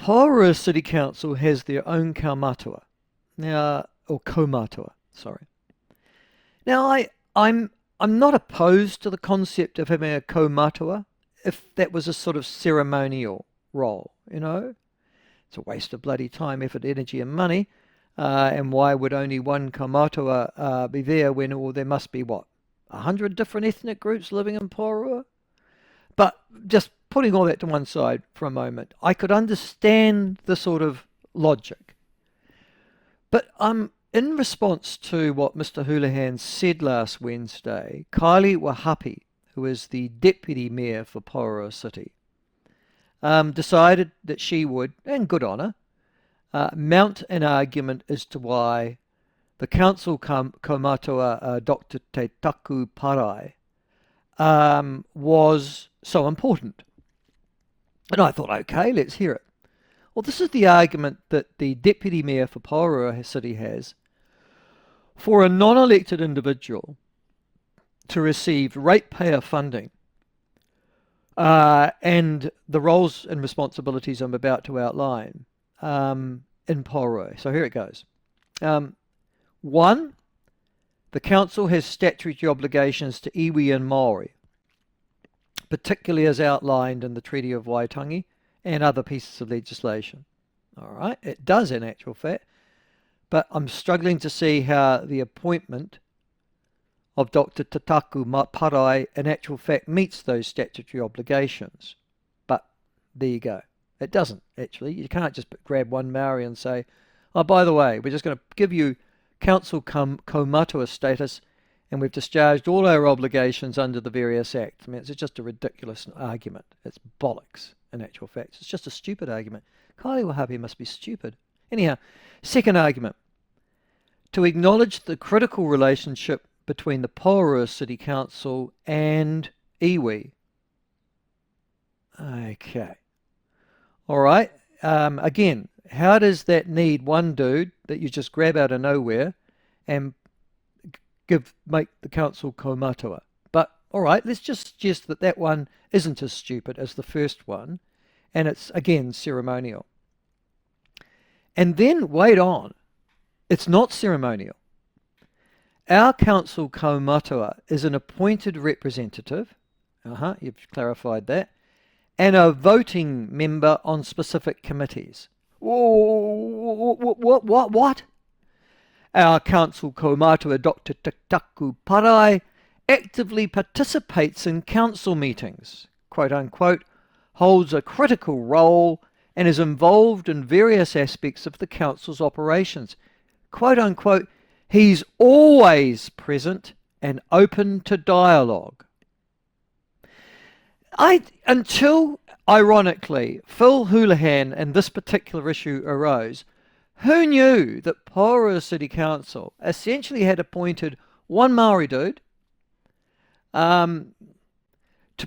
Porirua City Council has their own Kaumatua. Now, or Kaumatua, sorry. Now, I'm not opposed to the concept of having a Kaumatua if that was a sort of ceremonial role, you know. It's a waste of bloody time, effort, energy, and money. And why would only one Kaumatua be there when there must be, what, 100 different ethnic groups living in Porirua? But just putting all that to one side for a moment, I could understand the sort of logic. But in response to what Mr. Houlihan said last Wednesday, Kylie Wahapi, who is the Deputy Mayor for Porirua City, decided that she would, and good on her, mount an argument as to why the council Kaumatua, Dr. Te Taku Parai, was so important. And I thought, okay, let's hear it. Well, this is the argument that the Deputy Mayor for Porirua City has for a non-elected individual to receive ratepayer funding and the roles and responsibilities I'm about to outline in Porirua. So here it goes. One, the council has statutory obligations to iwi and Maori, particularly as outlined in the Treaty of Waitangi and other pieces of legislation. All right, it does in actual fact, but I'm struggling to see how the appointment of Dr. Tataku Parai in actual fact meets those statutory obligations. But there you go. It doesn't, actually. You can't just grab one Maori and say, oh, by the way, we're just going to give you council Kaumatua status and we've discharged all our obligations under the various acts. I mean, it's just a ridiculous argument. It's bollocks, in actual fact. It's just a stupid argument. Kylie Wahapi must be stupid. Anyhow, second argument. To acknowledge the critical relationship between the Porirua City Council and iwi. Okay. All right. Again, how does that need one dude that you just grab out of nowhere and make the council Kaumatua? But all right, let's just suggest that that one isn't as stupid as the first one, and it's again ceremonial. And then wait on, it's not ceremonial. Our council Kaumatua is an appointed representative. You've clarified that. And a voting member on specific committees. What? Our council Kaumatua, Dr. Taku Parai, actively participates in council meetings, quote unquote, holds a critical role and is involved in various aspects of the council's operations. Quote unquote, he's always present and open to dialogue. Until, ironically, Phil Houlihan and this particular issue arose, who knew that Porirua City Council essentially had appointed one Maori dude to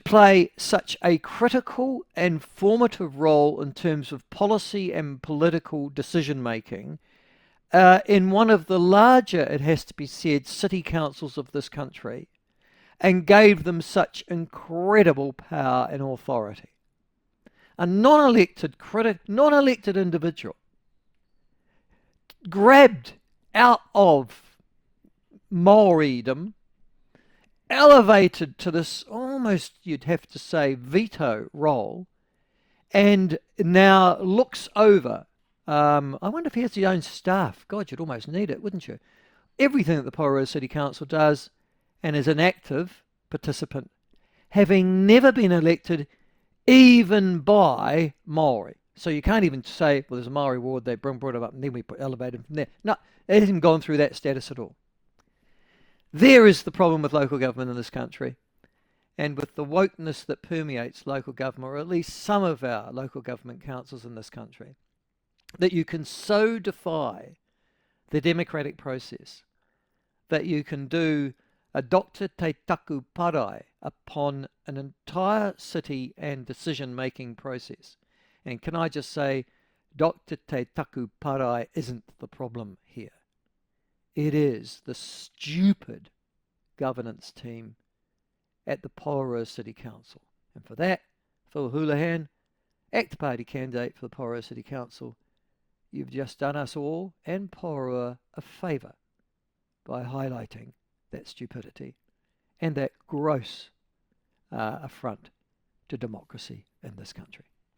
play such a critical and formative role in terms of policy and political decision making in one of the larger, it has to be said, city councils of this country, and gave them such incredible power and authority. A non-elected individual grabbed out of Maoridom, elevated to this almost, you'd have to say, veto role, and now looks over. I wonder if he has his own staff. God, you'd almost need it, wouldn't you? Everything that the Porirua City Council does, and is an active participant, having never been elected even by Maori. So you can't even say, well, there's a Maori ward, they brought him up, and then we elevated him from there. No, it hasn't gone through that status at all. There is the problem with local government in this country, and with the wokeness that permeates local government, or at least some of our local government councils in this country, that you can so defy the democratic process that you can do a Dr. Te Taku Parai upon an entire city and decision-making process. And can I just say, Dr. Te Taku Parai isn't the problem here. It is the stupid governance team at the Porirua City Council. And for that, Phil Houlihan, ACT Party candidate for the Porirua City Council, you've just done us all and Porirua a favour by highlighting that stupidity and that gross affront to democracy in this country.